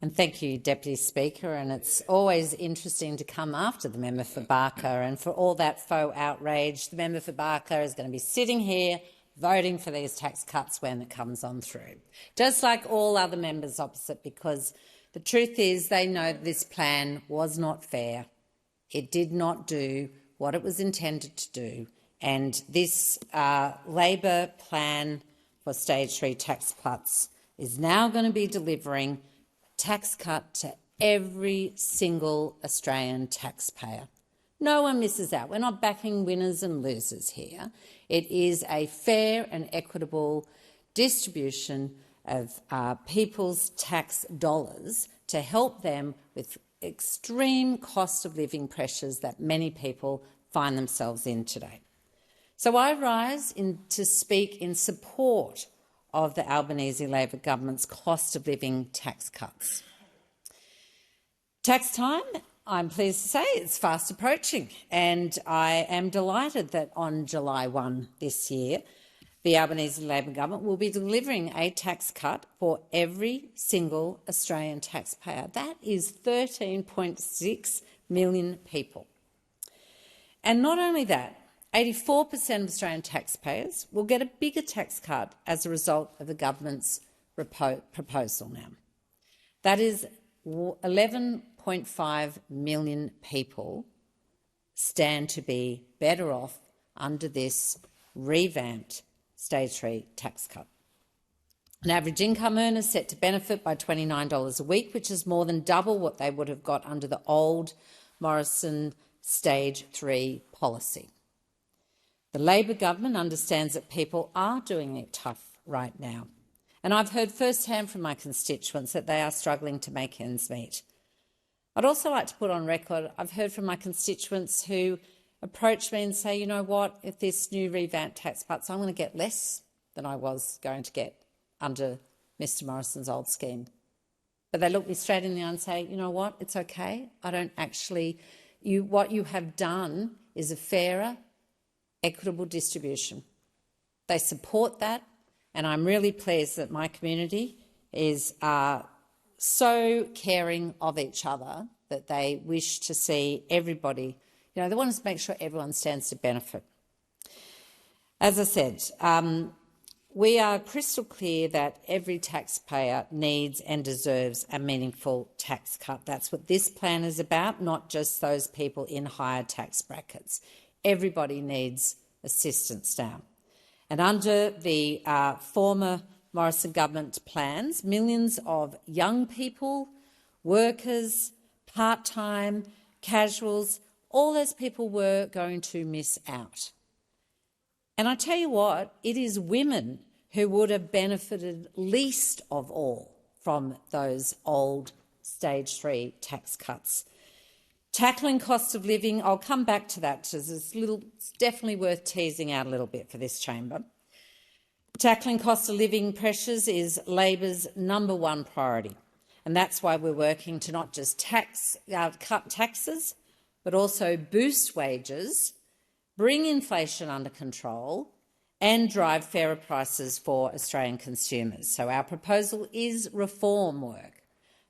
And thank you, Deputy Speaker. And it's always interesting to come after the member for Barker. And for all that faux outrage, the member for Barker is going to be sitting here voting for these tax cuts when it comes on through, just like all other members opposite, because the truth is they know this plan was not fair. It did not do what it was intended to do. And this Labor plan for stage 3 tax cuts is now going to be delivering tax cut to every single Australian taxpayer. No one misses out. We're not backing winners and losers here. It is a fair and equitable distribution of people's tax dollars to help them with extreme cost of living pressures that many people find themselves in today. So I rise to speak in support of the Albanese Labor government's cost of living tax cuts. Tax time, I'm pleased to say, it's fast approaching, and I am delighted that on July 1 this year, the Albanese Labor government will be delivering a tax cut for every single Australian taxpayer. That is 13.6 million people. And not only that, 84% of Australian taxpayers will get a bigger tax cut as a result of the government's proposal now. That is 11.5 million people stand to be better off under this revamped Stage 3 tax cut. An average income earner is set to benefit by $29 a week, which is more than double what they would have got under the old Morrison Stage 3 policy. The Labor government understands that people are doing it tough right now, and I've heard firsthand from my constituents that they are struggling to make ends meet. I'd also like to put on record, I've heard from my constituents who approach me and say, you know what, if this new revamped tax cuts, I'm going to get less than I was going to get under Mr Morrison's old scheme. But they look me straight in the eye and say, you know what, it's okay. I don't actually, what you have done is a fairer, equitable distribution. They support that, and I'm really pleased that my community is so caring of each other that they wish to see everybody, they want to make sure everyone stands to benefit. As I said, we are crystal clear that every taxpayer needs and deserves a meaningful tax cut. That's what this plan is about, not just those people in higher tax brackets. Everybody needs assistance now. And under the former Morrison government plans, millions of young people, workers, part-time, casuals, all those people were going to miss out. And I tell you what, it is women who would have benefited least of all from those old Stage 3 tax cuts. Tackling cost of living, I'll come back to that because it's definitely worth teasing out a little bit for this chamber. Tackling cost of living pressures is Labor's #1 priority, and that's why we're working to not just cut taxes, but also boost wages, bring inflation under control and drive fairer prices for Australian consumers. So our proposal is reform work,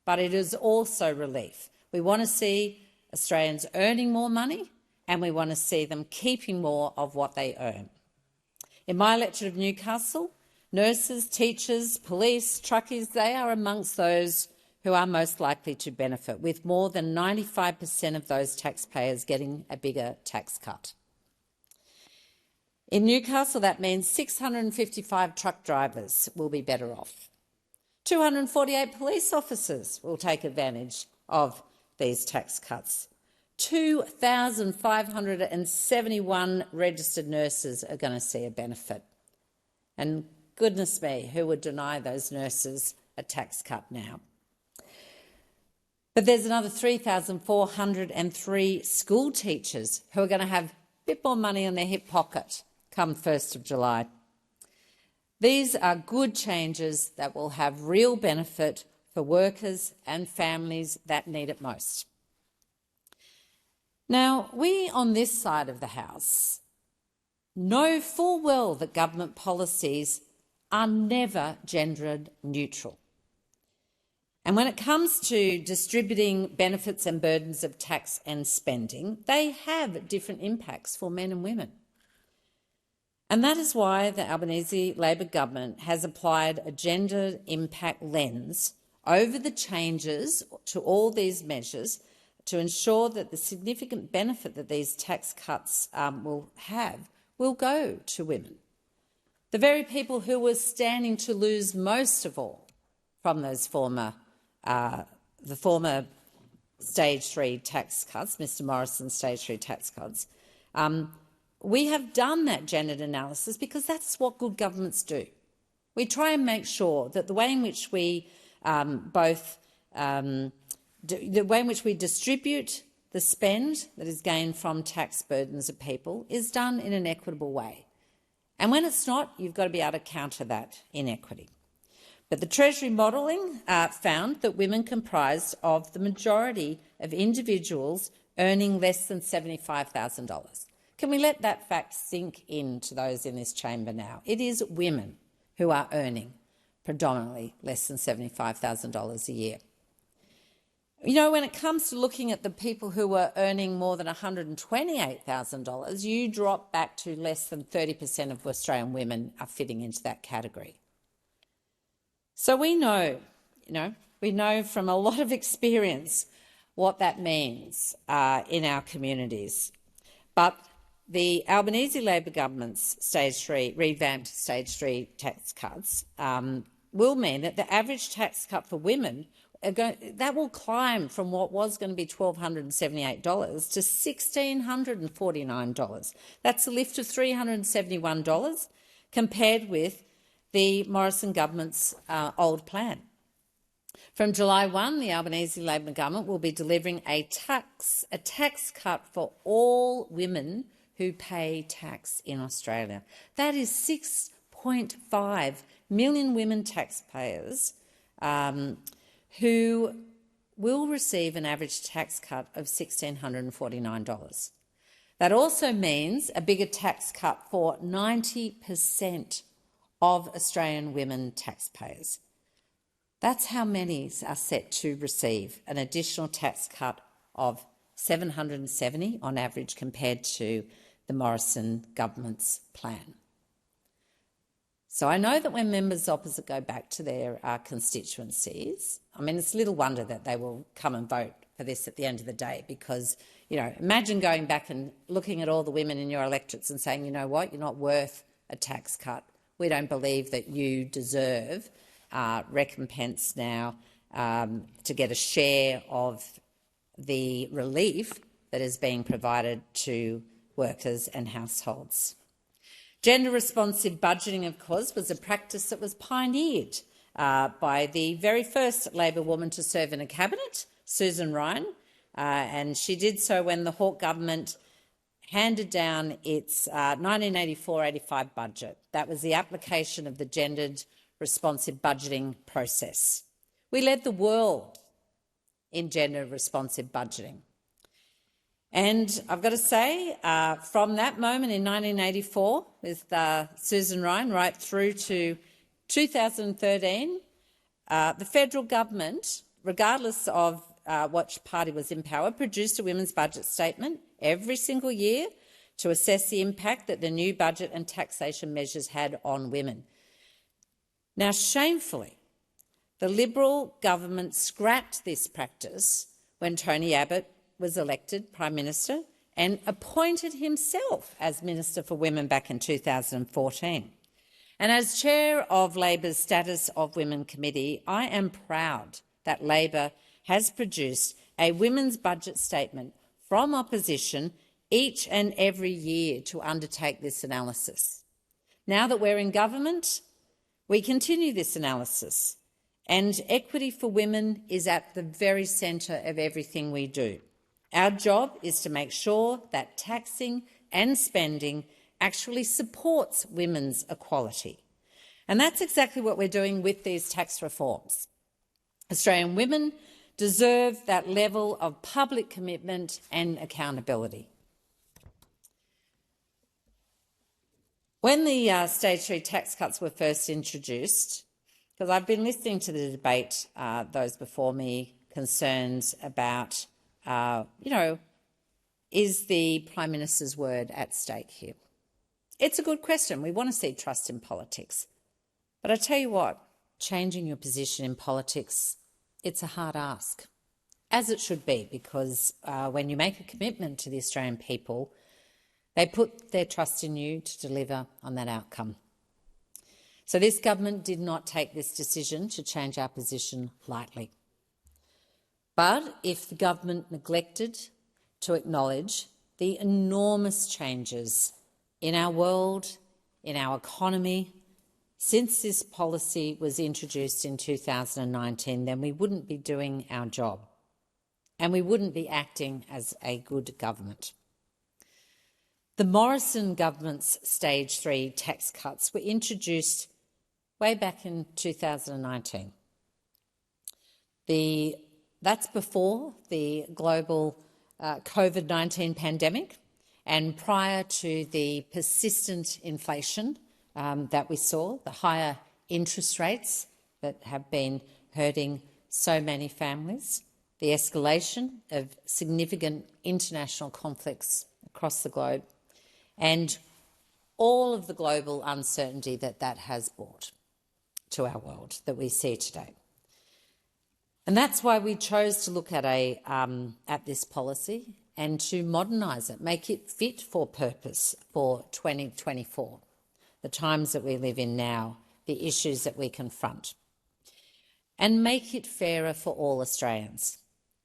but it is also relief. We want to see Australians earning more money, and we want to see them keeping more of what they earn. In my electorate of Newcastle, nurses, teachers, police, truckies, they are amongst those who are most likely to benefit, with more than 95% of those taxpayers getting a bigger tax cut. In Newcastle, that means 655 truck drivers will be better off. 248 police officers will take advantage of these tax cuts. 2,571 registered nurses are going to see a benefit. And goodness me, who would deny those nurses a tax cut now? But there's another 3,403 school teachers who are going to have a bit more money in their hip pocket come 1st of July. These are good changes that will have real benefit for workers and families that need it most. Now, we on this side of the House know full well that government policies are never gender neutral. And when it comes to distributing benefits and burdens of tax and spending, they have different impacts for men and women. And that is why the Albanese Labor government has applied a gender impact lens over the changes to all these measures to ensure that the significant benefit that these tax cuts will have will go to women, the very people who were standing to lose most of all from those former Stage 3 tax cuts, Mr Morrison's Stage 3 tax cuts. We have done that gendered analysis because that's what good governments do. We try and make sure that the way in which we distribute the spend that is gained from tax burdens of people is done in an equitable way. And when it's not, you've got to be able to counter that inequity. But the Treasury modelling found that women comprised of the majority of individuals earning less than $75,000. Can we let that fact sink into those in this chamber now? It is women who are earning predominantly less than $75,000 a year. You know, when it comes to looking at the people who are earning more than $128,000, you drop back to less than 30% of Australian women are fitting into that category. So we know from a lot of experience what that means in our communities. But the Albanese Labor government's revamped Stage 3 tax cuts will mean that the average tax cut for women that will climb from what was going to be $1,278 to $1,649. That's a lift of $371 compared with the Morrison government's old plan. From July 1, the Albanese Labor government will be delivering a tax cut for all women who pay tax in Australia. That is 6.5 million women taxpayers who will receive an average tax cut of $1,649. That also means a bigger tax cut for 90% of Australian women taxpayers. That's how many are set to receive an additional tax cut of $770 on average compared to the Morrison government's plan. So I know that when members opposite go back to their constituencies, I mean, it's little wonder that they will come and vote for this at the end of the day because, you know, imagine going back and looking at all the women in your electorates and saying, you know what, you're not worth a tax cut. We don't believe that you deserve recompense now to get a share of the relief that is being provided to workers and households. Gender-responsive budgeting, of course, was a practice that was pioneered by the very first Labor woman to serve in a cabinet, Susan Ryan, and she did so when the Hawke government handed down its 1984-85 budget. That was the application of the gendered responsive budgeting process. We led the world in gender-responsive budgeting. And I've got to say, from that moment in 1984 with Susan Ryan right through to 2013, the federal government, regardless of what party was in power, produced a women's budget statement every single year to assess the impact that the new budget and taxation measures had on women. Now, shamefully, the Liberal government scrapped this practice when Tony Abbott was elected Prime Minister and appointed himself as Minister for Women back in 2014. And as Chair of Labor's Status of Women Committee, I am proud that Labor has produced a women's budget statement from opposition each and every year to undertake this analysis. Now that we're in government, we continue this analysis, and equity for women is at the very centre of everything we do. Our job is to make sure that taxing and spending actually supports women's equality. And that's exactly what we're doing with these tax reforms. Australian women deserve that level of public commitment and accountability. When the Stage 3 tax cuts were first introduced, because I've been listening to the debate, those before me, concerns about, is the Prime Minister's word at stake here? It's a good question. We want to see trust in politics. But I tell you what, changing your position in politics, it's a hard ask, as it should be, because when you make a commitment to the Australian people, they put their trust in you to deliver on that outcome. So this government did not take this decision to change our position lightly. But if the government neglected to acknowledge the enormous changes in our world, in our economy, since this policy was introduced in 2019, then we wouldn't be doing our job and we wouldn't be acting as a good government. The Morrison government's Stage 3 tax cuts were introduced way back in 2019. That's before the global COVID-19 pandemic and prior to the persistent inflation that we saw, the higher interest rates that have been hurting so many families, the escalation of significant international conflicts across the globe, and all of the global uncertainty that that has brought to our world that we see today. And that's why we chose to look at this policy and to modernise it, make it fit for purpose for 2024, the times that we live in now, the issues that we confront, and make it fairer for all Australians.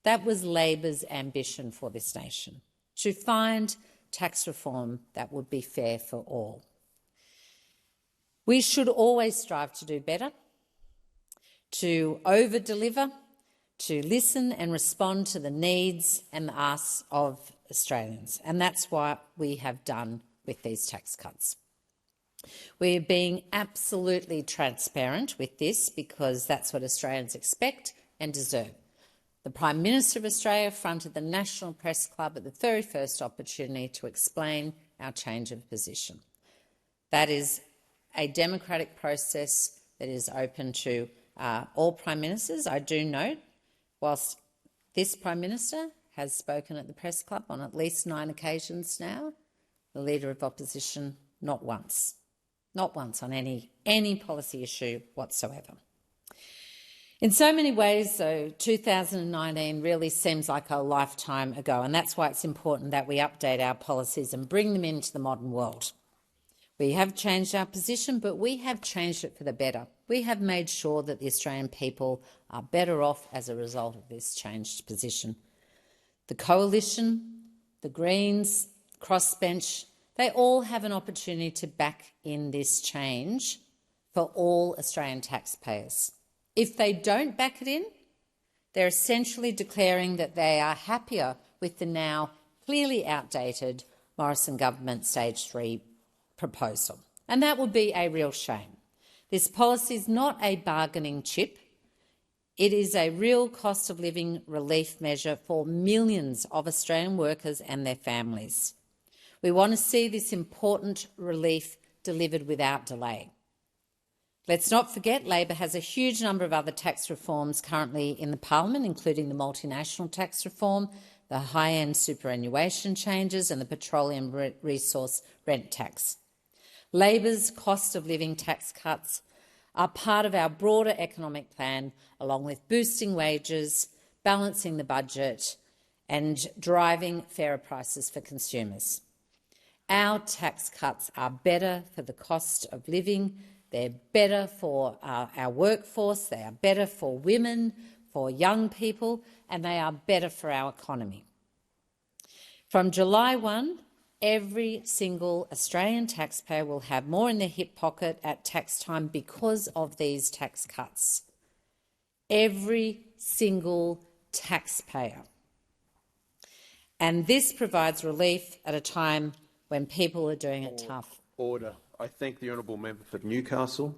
That was Labor's ambition for this nation, to find tax reform that would be fair for all. We should always strive to do better, to over-deliver, to listen and respond to the needs and the asks of Australians. And that's what we have done with these tax cuts. We're being absolutely transparent with this because that's what Australians expect and deserve. The Prime Minister of Australia fronted the National Press Club at the very first opportunity to explain our change of position. That is a democratic process that is open to all Prime Ministers. I do note, whilst this Prime Minister has spoken at the Press Club on at least 9 occasions now, the Leader of Opposition not once on any policy issue whatsoever. In so many ways, though, 2019 really seems like a lifetime ago, and that's why it's important that we update our policies and bring them into the modern world. We have changed our position, but we have changed it for the better. We have made sure that the Australian people are better off as a result of this changed position. The Coalition, the Greens, Crossbench, they all have an opportunity to back in this change for all Australian taxpayers. If they don't back it in, they're essentially declaring that they are happier with the now clearly outdated Morrison government Stage 3 proposal. And that would be a real shame. This policy is not a bargaining chip. It is a real cost of living relief measure for millions of Australian workers and their families. We want to see this important relief delivered without delay. Let's not forget Labor has a huge number of other tax reforms currently in the parliament, including the multinational tax reform, the high-end superannuation changes and the petroleum resource rent tax. Labor's cost of living tax cuts are part of our broader economic plan, along with boosting wages, balancing the budget and driving fairer prices for consumers. Our tax cuts are better for the cost of living. They're better for our workforce, they are better for women, for young people, and they are better for our economy. From July 1, every single Australian taxpayer will have more in their hip pocket at tax time because of these tax cuts. Every single taxpayer. And this provides relief at a time when people are doing it tough. Order. I thank the honourable member for Newcastle.